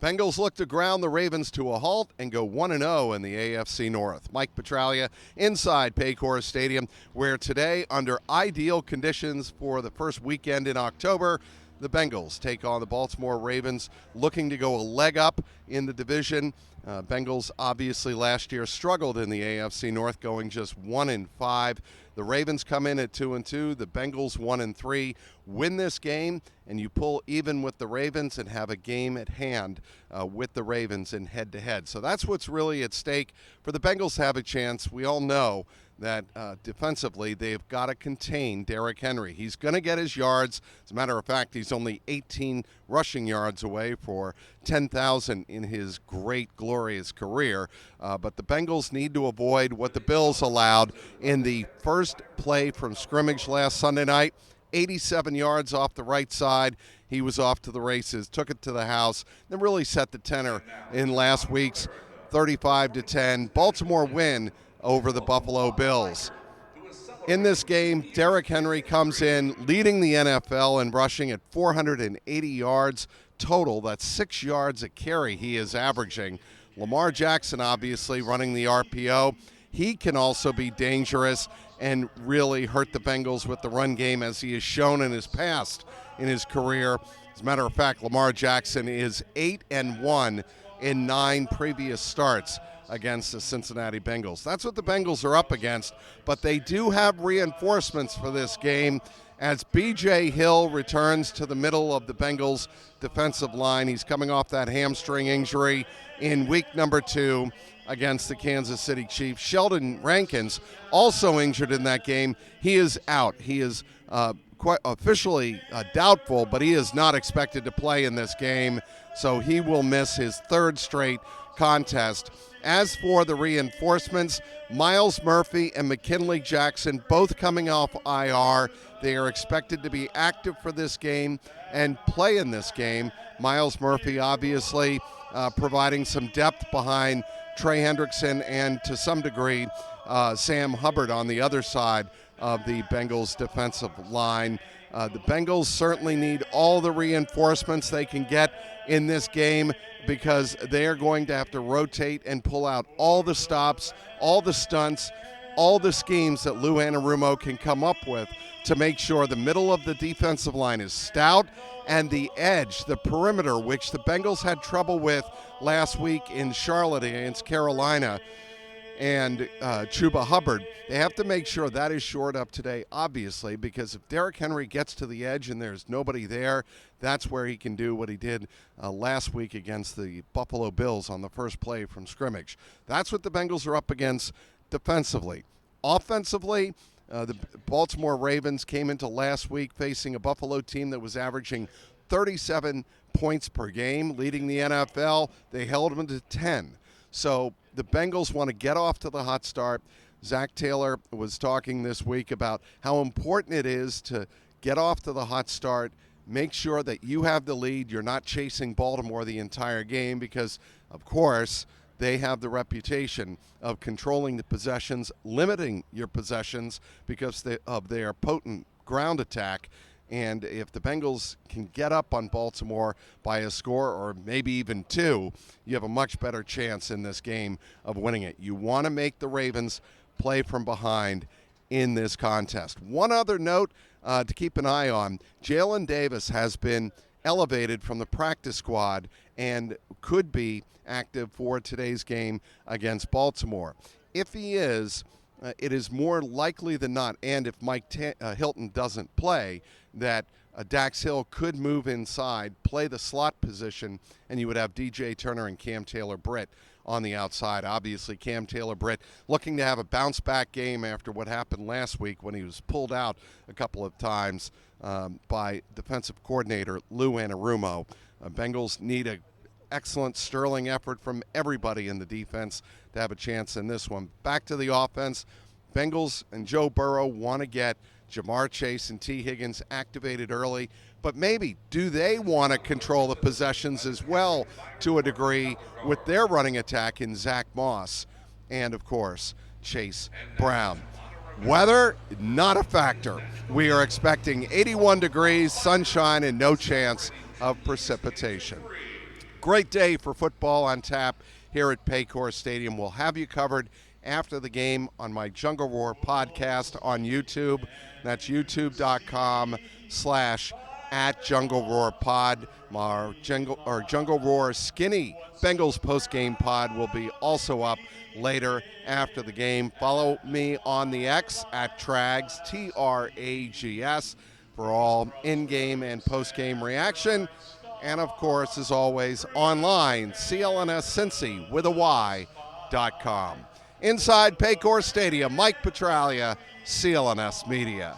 Bengals look to ground the Ravens to a halt and go 1-0 in the AFC North. Mike Petraglia inside Paycor Stadium, where today, under ideal conditions for the first weekend in October, the Bengals take on the Baltimore Ravens, looking to go a leg up in the division. Bengals obviously last year struggled in the AFC North, going just 1-5. The Ravens come in at 2-2. The Bengals 1-3. Win this game, and you pull even with the Ravens and have a game at hand with the Ravens in head-to-head. So that's what's really at stake for the Bengals to have a chance. We all know that defensively they've got to contain Derrick Henry. He's going to get his yards. As a matter of fact, he's only 18 rushing yards away for 10,000 in his great, glorious career. But the Bengals need to avoid what the Bills allowed in the first play from scrimmage last Sunday night. 87 yards off the right side. He was off to the races, took it to the house, then really set the tenor in last week's 35-10 Baltimore win over the Buffalo Bills. In this game, Derrick Henry comes in leading the NFL in rushing at 480 yards total. That's 6 yards a carry he is averaging. Lamar Jackson obviously running the RPO. He can also be dangerous and really hurt the Bengals with the run game, as he has shown in his past in his career. As a matter of fact, Lamar Jackson is 8-1 in 9 previous starts against the Cincinnati Bengals. That's what the Bengals are up against, but they do have reinforcements for this game as B.J. Hill returns to the middle of the Bengals defensive line. He's coming off that hamstring injury in week number 2 against the Kansas City Chiefs. Sheldon Rankins also injured in that game. He is out. He is quite officially doubtful, but he is not expected to play in this game, so he will miss his 3rd straight contest. As for the reinforcements, Myles Murphy and McKinley Jackson both coming off IR. They are expected to be active for this game and play in this game. Myles Murphy obviously providing some depth behind Trey Hendrickson and to some degree Sam Hubbard on the other side of the Bengals defensive line. The Bengals certainly need all the reinforcements they can get in this game, because they are going to have to rotate and pull out all the stops, all the stunts, all the schemes that Lou Anarumo can come up with to make sure the middle of the defensive line is stout, and the edge, the perimeter, which the Bengals had trouble with last week in Charlotte against Carolina, and Chuba Hubbard, they have to make sure that is shored up today, obviously, because if Derrick Henry gets to the edge and there's nobody there, that's where he can do what he did last week against the Buffalo Bills on the first play from scrimmage. That's what the Bengals are up against defensively. Offensively, the Baltimore Ravens came into last week facing a Buffalo team that was averaging 37 points per game, leading the NFL. They held them to 10. So the Bengals want to get off to the hot start. Zach Taylor was talking this week about how important it is to get off to the hot start, make sure that you have the lead. You're not chasing Baltimore the entire game because, of course, they have the reputation of controlling the possessions, limiting your possessions because of their potent ground attack. And if the Bengals can get up on Baltimore by a score or maybe even 2, you have a much better chance in this game of winning it. You want to make the Ravens play from behind in this contest. One other note to keep an eye on, Jalen Davis has been elevated from the practice squad and could be active for today's game against Baltimore. If he is, it is more likely than not, and if Mike Hilton doesn't play, that Dax Hill could move inside, play the slot position, and you would have DJ Turner and Cam Taylor-Britt on the outside. Obviously, Cam Taylor-Britt looking to have a bounce-back game after what happened last week when he was pulled out a couple of times by defensive coordinator Lou Anarumo. Bengals need an excellent, sterling effort from everybody in the defense to have a chance in this one. Back to the offense. Bengals and Joe Burrow want to get Jamar Chase and T. Higgins activated early, but maybe do they want to control the possessions as well to a degree with their running attack in Zach Moss and, of course, Chase Brown. Weather, not a factor. We are expecting 81 degrees, sunshine, and no chance of precipitation. Great day for football on tap here at Paycor Stadium. We'll have you covered after the game on my Jungle Roar podcast on YouTube. That's youtube.com/@JungleRoarPod. Our Jungle Roar Skinny Bengals post-game pod will be also up later after the game. Follow me on the X at Trags, Trags, for all in-game and post-game reaction. And, of course, as always, online, clnscincy.com. Inside Paycor Stadium, Mike Petraglia, CLNS Media.